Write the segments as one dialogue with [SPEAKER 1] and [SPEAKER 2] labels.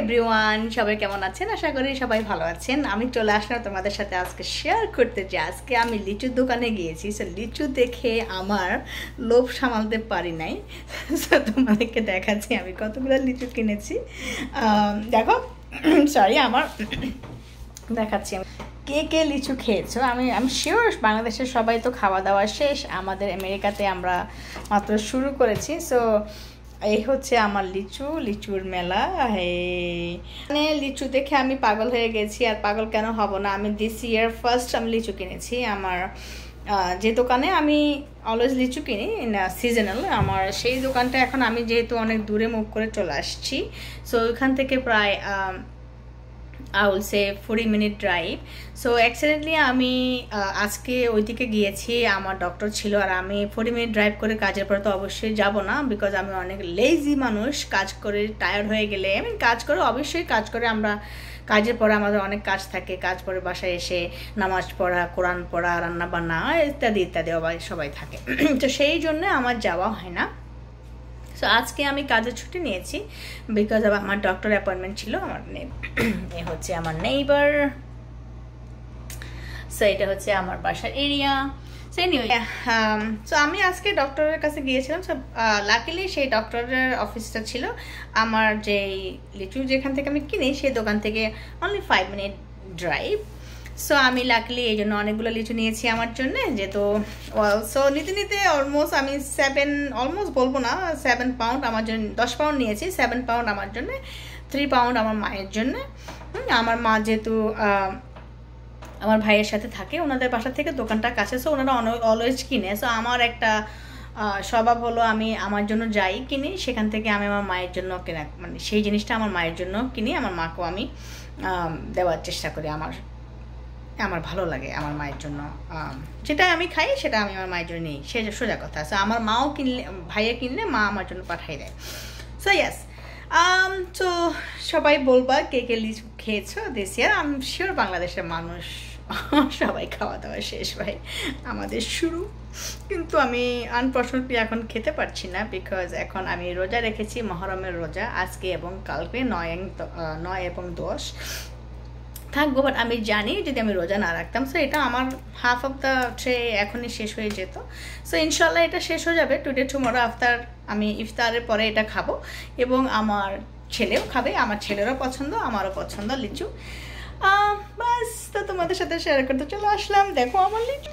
[SPEAKER 1] Everyone, সবাই কেমন আছেন? আশা করি সবাই ভালো আছেন। আমি চলে আসলাম তোমাদের সাথে আজকে শেয়ার করতে, যে আজকে আমি লিচুর দোকানে গিয়েছি। সো লিচু দেখে আমার লোভ সামালতে পারি নাই। সো তোমাদেরকে দেখাচ্ছি আমি কতগুলো লিচু কিনেছি। দেখো, সরি, আমার দেখাচ্ছি আমি কে কে লিচু খেয়েছো। আমি শিওর বাংলাদেশের সবাই তো খাওয়া দাওয়া শেষ, আমাদের আমেরিকাতে আমরা মাত্র শুরু করেছি। সো এই হচ্ছে আমার লিচুর মেলা। মানে লিচু দেখে আমি পাগল হয়ে গেছি, আর পাগল কেন হব না। আমি দিস ইয়ার ফার্স্ট আমি লিচু কিনেছি। আমার যে দোকানে আমি অলওয়েজ লিচু কিনি সিজনাল, আমার সেই দোকানটা এখন আমি যেহেতু অনেক দূরে মুভ করে চলে আসছি, সো ওইখান থেকে প্রায় I will say 40-minute drive. So accidentally আমি আজকে ওইদিকে গিয়েছি, আমার ডক্টর ছিল, আর আমি 40 মিনিট ড্রাইভ করে কাজের পরে তো অবশ্যই যাব না, বিকজ আমি অনেক লেজি মানুষ। কাজ করে টায়ার্ড হয়ে গেলে কাজ করে, অবশ্যই কাজ করে, আমরা কাজের পরে আমাদের অনেক কাজ থাকে। কাজ পরে বাসায় এসে নামাজ পড়া, কোরআন পড়া, রান্না বান্না ইত্যাদি ইত্যাদি সবাই থাকে। তো সেই জন্য আমার যাওয়া হয় না। সো আজকে আমি কাজের ছুটি নিয়েছি বিকজ আমার ডক্টর অ্যাপয়েন্টমেন্ট ছিল। আমার এ হচ্ছে আমার নেইবার। সো এটা হচ্ছে আমার বাসার এরিয়া। সো এনিওয়ে, সো আমি আজকে ডক্টরের কাছে গিয়েছিলাম। সো লাকিলি সেই ডক্টরের অফিসটা ছিল আমার যেই লিচু যেখান থেকে আমি কিনি সেই দোকান থেকে অনলি 5 মিনিট ড্রাইভ। সো আমি লাকলি এই জন্য অনেকগুলো লিচু নিয়েছি আমার জন্যে, যেহেতু সো নিতে নিতে অলমোস্ট আমি অলমোস্ট বলবো না, 7 পাউন্ড আমার জন্য, 10 পাউন্ড নিয়েছি। 7 পাউন্ড আমার জন্য, 3 পাউন্ড আমার মায়ের জন্যে। আমার মা যেহেতু আমার ভাইয়ের সাথে থাকে, ওনাদের বাসা থেকে দোকানটা কাছে, সো ওনারা অলওয়েজ কিনে। সো আমার একটা স্বভাব হলো আমি আমার জন্য যাই কিনি, সেখান থেকে আমি আমার মায়ের জন্য কেনা, মানে সেই জিনিসটা আমার মায়ের জন্য কিনি। আমার মাকেও আমি দেওয়ার চেষ্টা করি। আমার ভালো লাগে আমার মায়ের জন্য যেটা আমি খাই সেটা আমি আমার মায়ের জন্য নিই, সে সোজা কথা। সো আমার মাও কিনলে, ভাইয়া কিনলে মা আমার জন্য পাঠাই দেয়। সো ইয়াস, তো সবাই বলবা কে কে লিচু খেয়েছো দিস ইয়ার। আমি শিওর বাংলাদেশের মানুষ সবাই খাওয়া দাওয়া শেষ ভাই, আমাদের শুরু। কিন্তু আমি আনফর্চুনেটলি এখন খেতে পারছি না, বিকজ এখন আমি রোজা রেখেছি, মহরমের রোজা, আজকে এবং কালকে 9 এবং 10 থাকবো। বাট আমি জানি যদি আমি রোজা না রাখতাম, সো এটা আমার হাফ অফ দ্য ট্রে এখনই শেষ হয়ে যেত। সো ইনশাল্লাহ এটা শেষ হয়ে যাবে টুডে টুমরো আফটার। আমি ইফতারের পরে এটা খাবো এবং আমার ছেলেও খাবে। আমার ছেলেরও পছন্দ, আমারও পছন্দ লিচু। বাস, তো তোমাদের সাথে শেয়ার করতে চলে আসলাম। দেখো আমার লিচু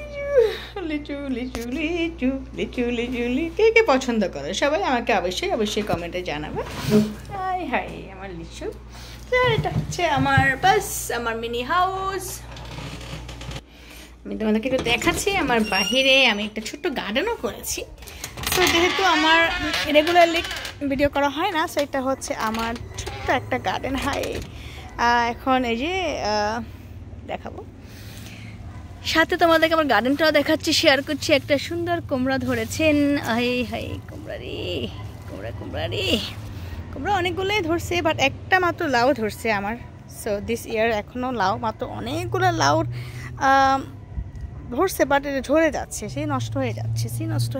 [SPEAKER 1] লিচু লিচু লিচু লিচু লিচু লিচু কে কে পছন্দ করে সবাই আমাকে অবশ্যই কমেন্টে জানাবে। হাই আমার লিচু। এটা হচ্ছে আমার আমার মিনি হাউস। আমি তোমাদেরকে একটু দেখাচ্ছি, আমার বাহিরে আমি একটা ছোট্ট গার্ডেনও করেছি। তো যেহেতু আমার রেগুলারলি ভিডিও করা হয় না, সো এটা হচ্ছে আমার ছোট্ট একটা গার্ডেন। এখন এই যে দেখাবো, সাথে তোমাদেরকে আমার গার্ডেনটাও দেখাচ্ছি, শেয়ার করছি। একটা সুন্দর কুমড়া ধরেছেন। কুমড়া রে, কুমড়া অনেকগুলোই ধরছে, বাট একটা মাত্র লাউ ধরছে আমার। সো দিস ইয়ার এখনও লাউ মাত্র, অনেকগুলো লাউ ধরছে, বাট এটা ঝরে যাচ্ছে, সেই নষ্ট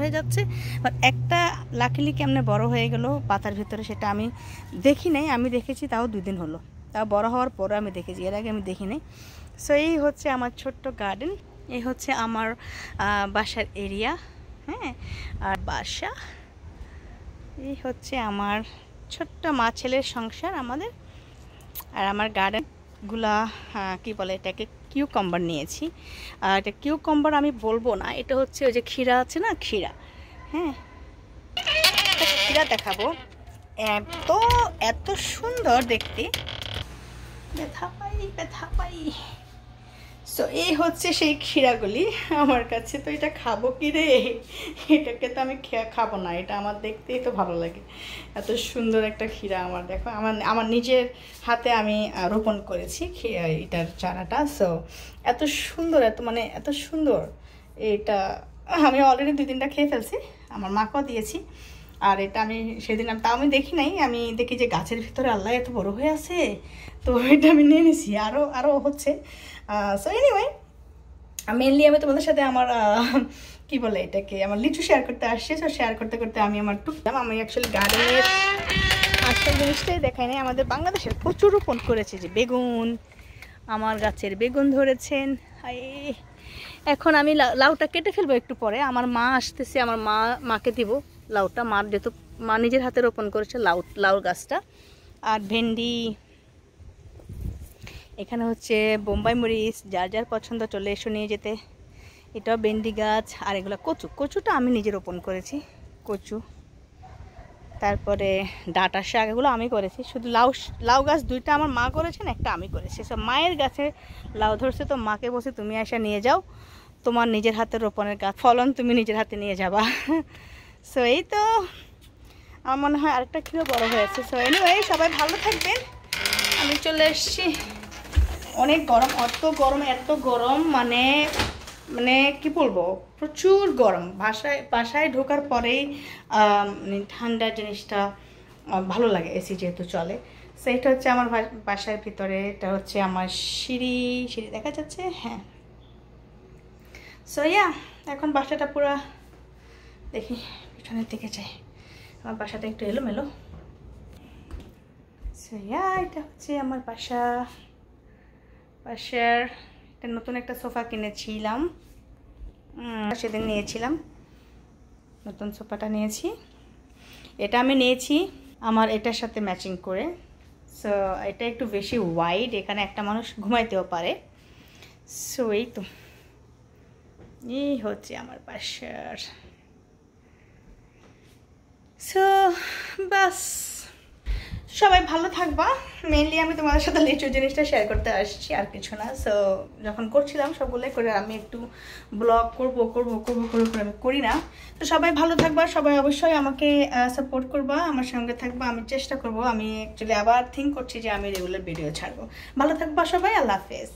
[SPEAKER 1] হয়ে যাচ্ছে। বাট একটা লাকিলি কেমনে বড় হয়ে গেল পাতার ভিতরে সেটা আমি দেখি নাই। আমি দেখেছি তাও 2 দিন হলো, তাও বড় হওয়ার পরে আমি দেখেছি, এর আগে আমি দেখি নাই। সো এই হচ্ছে আমার ছোট্ট গার্ডেন, এই হচ্ছে আমার বাসার এরিয়া। আর বাসা, এই হচ্ছে আমার ছোট্ট মা ছেলের সংসার আমাদের। আর আমার গার্ডেনগুলা কি বলে এটাকে, কিউকাম্বার নিয়েছি। আর এটা কিউকাম্বার আমি বলবো না, এটা হচ্ছে ওই যে ক্ষীরা আছে না, ক্ষীরা। ক্ষীরা দেখাবো, এত সুন্দর দেখতে, ব্যথা পাই। সো এই হচ্ছে সেই ক্ষীরাগুলি আমার কাছে। তো এটা খাবো কি রে, এটাকে তো আমি খাবো না, এটা আমার দেখতেই তো ভালো লাগে। এত সুন্দর একটা ক্ষীরা আমার, দেখো আমার নিজের হাতে আমি রোপণ করেছি এটার চারাটা। সো এত সুন্দর, এত সুন্দর এটা। আমি অলরেডি 2-3টা খেয়ে ফেলছি, আমার মাকেও দিয়েছি। আর এটা আমি সেদিন তাও আমি দেখি নাই, আমি দেখি যে গাছের ভিতরে আল্লাহ এত বড় হয়ে আছে, তো এটা আমি নিয়ে নিছি, আরও হচ্ছে। সো এনিওয়ে, মেনলি আমি তোমাদের সাথে আমার কি বলে এটাকে, আমার লিচু শেয়ার করতে আসছি। সো শেয়ার করতে করতে আমি আমার টুকলাম। আমি অ্যাকচুয়ালি গার্ডেনের সেই জিনিসটাই দেখায় নাই, আমাদের বাংলাদেশের প্রচুর রোপণ করেছে যে বেগুন, আমার গাছের বেগুন ধরেছেন। এখন আমি লাউটা কেটে ফেলবো একটু পরে, আমার মা আসতেছে, আমার মাকে দিব লাউটা, মার যেহেতু মা নিজের হাতে রোপণ করেছে লাউ গাছটা। আর ভেন্ডি, এখানে হচ্ছে বোম্বাই মরিচ, যার যার পছন্দ চলে এসো নিয়ে যেতে। এটাও ভেন্ডি গাছ। আর এগুলো কচুটা আমি নিজে রোপণ করেছি, কচু। তারপরে ডাঁটা শাক, এগুলো আমি করেছি। শুধু লাউ গাছ 2টা আমার মা করেছেন, একটা আমি করেছি। সব মায়ের গাছে লাউ ধরছে, তো মাকে বলছে তুমি এসে নিয়ে যাও, তোমার নিজের হাতে রোপণের গাছ, ফলন তুমি নিজের হাতে নিয়ে যাবা। সো এই তো আমার মনে হয় আরেকটা কিলো বড় হয়েছে। সো এনিওয়ে, সবাই ভালো থাকবেন। আমি চলে এসেছি। অনেক গরম, এত গরম, মানে কি বলবো, প্রচুর গরম। বাসায় ঢোকার পরেই ঠান্ডা জিনিসটা ভালো লাগে, এসি যেহেতু চলে। সো এটা হচ্ছে আমার বাসার ভিতরে, এটা হচ্ছে আমার সিঁড়ি দেখা যাচ্ছে, হ্যাঁ। সো এখন বাসাটা পুরো দেখি, পিছনের দিকে যাই, আমার বাসাটা একটু এলোমেলো। সো এটা হচ্ছে আমার বাসার একটা নতুন একটা সোফা কিনেছিলাম, সেদিন নিয়েছিলাম, নতুন সোফাটা নিয়েছি। এটা আমি নিয়েছি আমার এটার সাথে ম্যাচিং করে। সো এটা একটু বেশি ওয়াইড, এখানে একটা মানুষ ঘুমাইতেও পারে। সো এই তো, এই হচ্ছে আমার বাসার। সো বাস, সবাই ভালো থাকবা। মেইনলি আমি তোমাদের সাথে লিচু জিনিসটা শেয়ার করতে আসছি, আর কিছু না। সো যখন করছিলাম সবগুলোই করে আমি একটু ব্লগ করব আমি করি না। তো সবাই ভালো থাকবা, সবাই অবশ্যই আমাকে সাপোর্ট করবা, আমার সঙ্গে থাকবা। আমি চেষ্টা করব, আমি অ্যাকচুয়ালি আবার থিঙ্ক করছি যে আমি রেগুলার ভিডিও ছাড়বো। ভালো থাকবা সবাই, আল্লাহ হাফেজ।